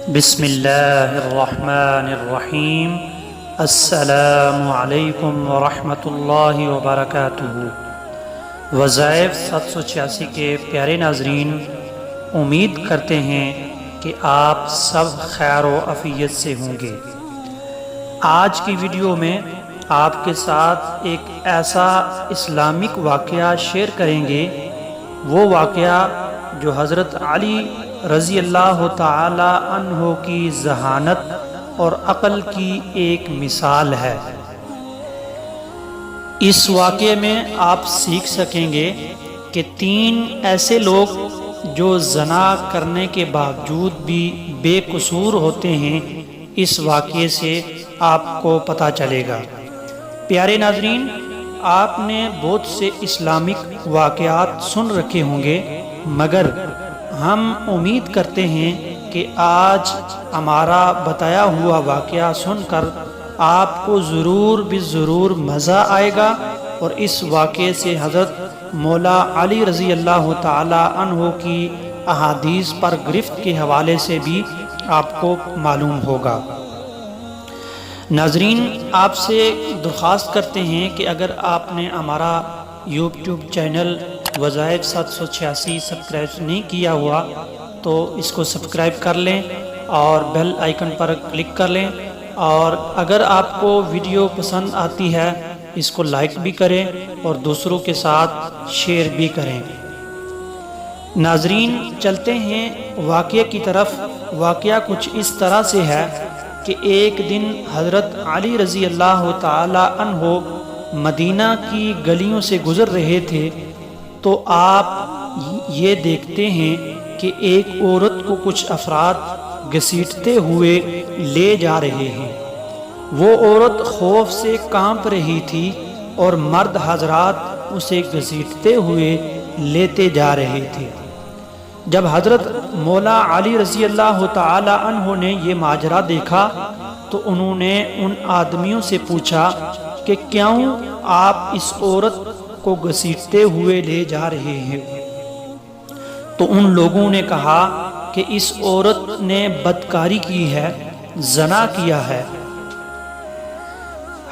بسم اللہ الرحمن الرحیم۔ السلام علیکم ورحمۃ اللہ وبرکاتہ۔ وظائف 786 کے پیارے ناظرین، امید کرتے ہیں کہ آپ سب خیر و عافیت سے ہوں گے۔ آج کی ویڈیو میں آپ کے ساتھ ایک ایسا اسلامک واقعہ شیئر کریں گے، وہ واقعہ جو حضرت علی رضی اللہ تعالی عنہ کی ذہانت اور عقل کی ایک مثال ہے۔ اس واقعے میں آپ سیکھ سکیں گے کہ 3 ایسے لوگ جو زنا کرنے کے باوجود بھی بے قصور ہوتے ہیں، اس واقعے سے آپ کو پتہ چلے گا۔ پیارے ناظرین، آپ نے بہت سے اسلامک واقعات سن رکھے ہوں گے، مگر ہم امید کرتے ہیں کہ آج ہمارا بتایا ہوا واقعہ سن کر آپ کو ضرور مزہ آئے گا، اور اس واقعے سے حضرت مولا علی رضی اللہ تعالی عنہ کی احادیث پر گرفت کے حوالے سے بھی آپ کو معلوم ہوگا۔ ناظرین، آپ سے درخواست کرتے ہیں کہ اگر آپ نے ہمارا یوٹیوب چینل وظائف 786 سبسکرائب نہیں کیا ہوا تو اس کو سبسکرائب کر لیں اور بیل آئیکن پر کلک کر لیں، اور اگر آپ کو ویڈیو پسند آتی ہے اس کو لائک بھی کریں اور دوسروں کے ساتھ شیئر بھی کریں۔ ناظرین، چلتے ہیں واقعہ کی طرف۔ واقعہ کچھ اس طرح سے ہے کہ ایک دن حضرت علی رضی اللہ تعالی عنہ مدینہ کی گلیوں سے گزر رہے تھے، تو آپ یہ دیکھتے ہیں کہ ایک عورت کو کچھ افراد گھسیٹتے ہوئے لے جا رہے ہیں۔ وہ عورت خوف سے کانپ رہی تھی اور مرد حضرات اسے گھسیٹتے ہوئے لیتے جا رہے تھے۔ جب حضرت مولا علی رضی اللہ تعالی عنہ نے یہ ماجرا دیکھا تو انہوں نے ان آدمیوں سے پوچھا کہ کیوں آپ اس عورت کو گھسیٹتے ہوئے لے جا رہے ہیں؟ تو ان لوگوں نے کہا کہ اس عورت نے بدکاری کی ہے، زنا کیا ہے۔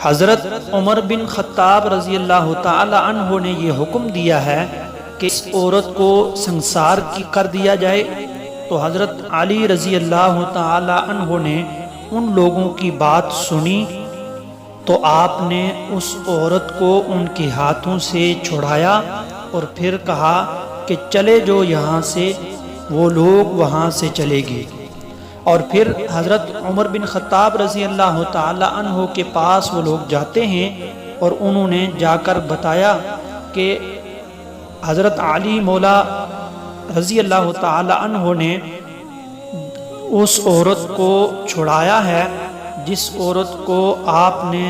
حضرت عمر بن خطاب رضی اللہ تعالی عنہ نے یہ حکم دیا ہے کہ اس عورت کو سنسار کر دیا جائے۔ تو حضرت علی رضی اللہ تعالی عنہ نے ان لوگوں کی بات سنی تو آپ نے اس عورت کو ان کے ہاتھوں سے چھڑایا اور پھر کہا کہ چلے جو یہاں سے۔ وہ لوگ وہاں سے چلے گئے، اور پھر حضرت عمر بن خطاب رضی اللہ تعالی عنہ کے پاس وہ لوگ جاتے ہیں، اور انہوں نے جا کر بتایا کہ حضرت علی مولا رضی اللہ تعالی عنہ نے اس عورت کو چھڑایا ہے جس عورت کو آپ نے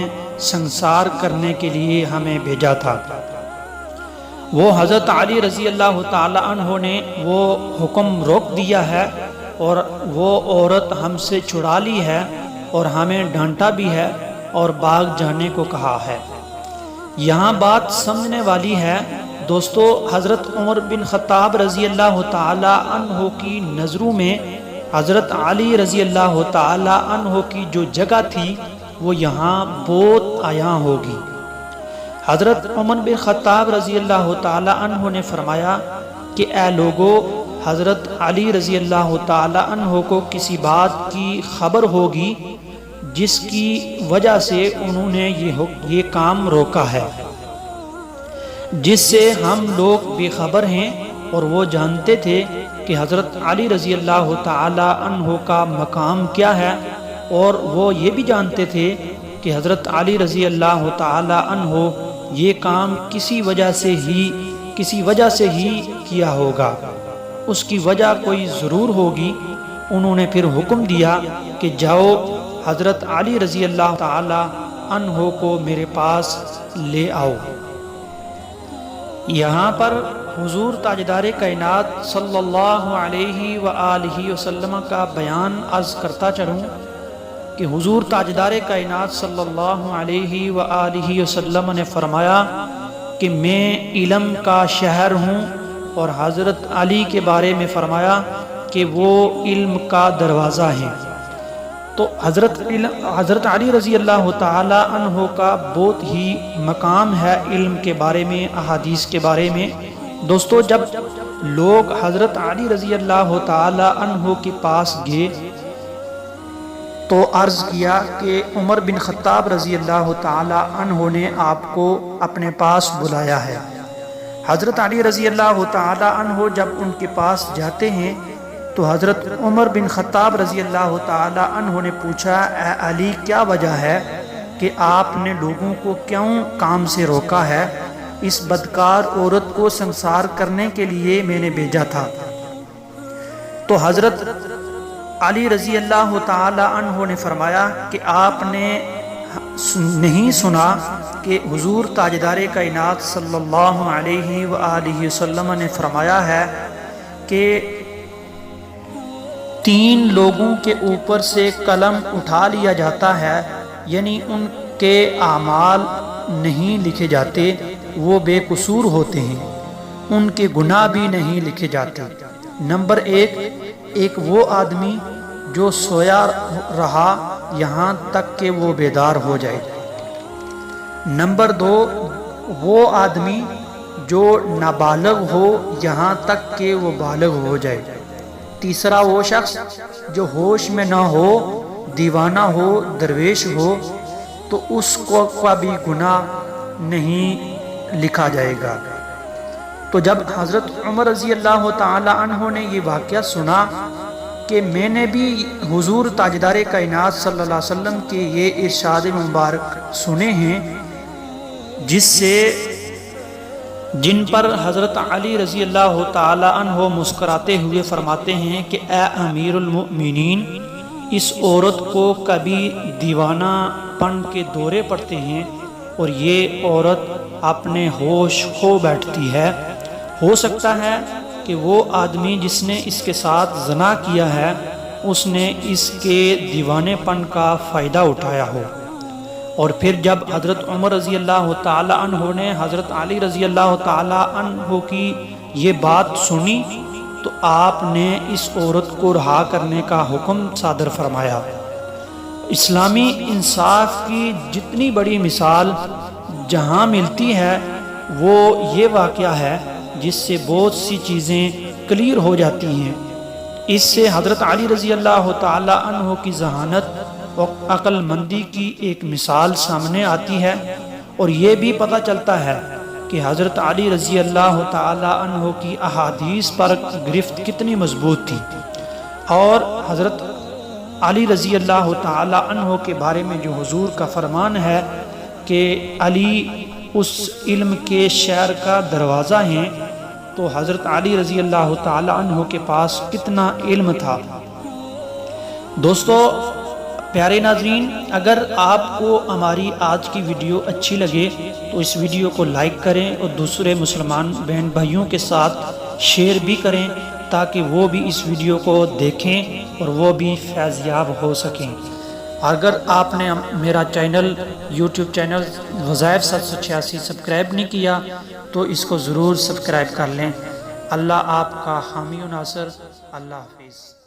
سنسار کرنے کے لیے ہمیں بھیجا تھا۔ وہ حضرت علی رضی اللہ تعالی عنہ نے وہ حکم روک دیا ہے، اور وہ عورت ہم سے چھڑا لی ہے اور ہمیں ڈانٹا بھی ہے اور بھاگ جانے کو کہا ہے۔ یہاں بات سمجھنے والی ہے دوستو، حضرت عمر بن خطاب رضی اللہ تعالی عنہ کی نظروں میں حضرت علی رضی اللہ تعالی عنہ کی جو جگہ تھی وہ یہاں بہت عیاں ہوگی۔ حضرت عمر بن خطاب رضی اللہ تعالی عنہ نے فرمایا کہ اے لوگو، حضرت علی رضی اللہ تعالی عنہ کو کسی بات کی خبر ہوگی جس کی وجہ سے انہوں نے یہ کام روکا ہے، جس سے ہم لوگ بے خبر ہیں، اور وہ جانتے تھے کہ حضرت علی رضی اللہ تعالی عنہ کا مقام کیا ہے، اور وہ یہ بھی جانتے تھے کہ حضرت علی رضی اللہ تعالی عنہ یہ کام کسی وجہ سے ہی کیا ہوگا، اس کی وجہ کوئی ضرور ہوگی۔ انہوں نے پھر حکم دیا کہ جاؤ حضرت علی رضی اللہ تعالی عنہ کو میرے پاس لے آؤ۔ یہاں پر حضور تاجدار کائنات صلی اللہ علیہ وآلہ وسلم کا بیان عرض کرتا چلوں کہ حضور تاجدار کائنات صلی اللہ علیہ وآلہ وسلم نے فرمایا کہ میں علم کا شہر ہوں، اور حضرت علی کے بارے میں فرمایا کہ وہ علم کا دروازہ ہیں۔ تو حضرت علی رضی اللہ تعالی عنہ کا بہت ہی مقام ہے علم کے بارے میں، احادیث کے بارے میں۔ دوستو، جب لوگ حضرت علی رضی اللہ تعالی عنہ کے پاس گئے تو عرض کیا کہ عمر بن خطاب رضی اللہ تعالی عنہ نے آپ کو اپنے پاس بلایا ہے۔ حضرت علی رضی اللہ تعالی عنہ جب ان کے پاس جاتے ہیں تو حضرت عمر بن خطاب رضی اللہ تعالی عنہ نے پوچھا، اے علی، کیا وجہ ہے کہ آپ نے لوگوں کو کیوں کام سے روکا ہے؟ اس بدکار عورت کو سنسار کرنے کے لیے میں نے بھیجا تھا۔ تو حضرت علی رضی اللہ تعالی عنہ نے فرمایا کہ آپ نے نہیں سنا کہ حضور تاجدار کائنات صلی اللہ علیہ وآلہ وسلم نے فرمایا ہے کہ 3 لوگوں کے اوپر سے قلم اٹھا لیا جاتا ہے، یعنی ان کے اعمال نہیں لکھے جاتے، وہ بے قصور ہوتے ہیں، ان کے گناہ بھی نہیں لکھے جاتے۔ نمبر 1، ایک وہ آدمی جو سویا رہا یہاں تک کہ وہ بیدار ہو جائے۔ نمبر 2، وہ آدمی جو نابالغ ہو یہاں تک کہ وہ بالغ ہو جائے۔ تیسرا، وہ شخص جو ہوش میں نہ ہو، دیوانہ ہو، درویش ہو، تو اس کو بھی گناہ نہیں لکھا جائے گا۔ تو جب حضرت عمر رضی اللہ تعالی عنہ نے یہ واقعہ سنا کہ میں نے بھی حضور تاجدار کائنات صلی اللہ علیہ وسلم کے یہ ارشاد مبارک سنے ہیں جن پر حضرت علی رضی اللہ تعالی عنہ مسکراتے ہوئے فرماتے ہیں کہ اے امیر المؤمنین، اس عورت کو کبھی دیوانہ پن کے دورے پڑتے ہیں اور یہ عورت اپنے ہوش کھو بیٹھتی ہے۔ ہو سکتا ہے کہ وہ آدمی جس نے اس کے ساتھ زنا کیا ہے اس نے اس کے دیوانے پن کا فائدہ اٹھایا ہو۔ اور پھر جب حضرت عمر رضی اللہ تعالی عنہ نے حضرت علی رضی اللہ تعالی عنہ کی یہ بات سنی تو آپ نے اس عورت کو رہا کرنے کا حکم صادر فرمایا۔ اسلامی انصاف کی جتنی بڑی مثال جہاں ملتی ہے وہ یہ واقعہ ہے جس سے بہت سی چیزیں کلیئر ہو جاتی ہیں۔ اس سے حضرت علی رضی اللہ تعالی عنہ کی ذہانت اور عقل مندی کی ایک مثال سامنے آتی ہے، اور یہ بھی پتہ چلتا ہے کہ حضرت علی رضی اللہ تعالی عنہ کی احادیث پر گرفت کتنی مضبوط تھی، اور حضرت علی رضی اللہ تعالی عنہ کے بارے میں جو حضور کا فرمان ہے کہ علی اس علم کے شہر کا دروازہ ہیں، تو حضرت علی رضی اللہ تعالی عنہ کے پاس کتنا علم تھا۔ دوستو پیارے ناظرین، اگر آپ کو ہماری آج کی ویڈیو اچھی لگے تو اس ویڈیو کو لائک کریں اور دوسرے مسلمان بہن بھائیوں کے ساتھ شیئر بھی کریں تاکہ وہ بھی اس ویڈیو کو دیکھیں اور وہ بھی فیض یاب ہو سکیں۔ اگر آپ نے میرا یوٹیوب چینل وظائف 786 سبسکرائب نہیں کیا تو اس کو ضرور سبسکرائب کر لیں۔ اللہ آپ کا حامی و ناصر۔ اللہ حافظ۔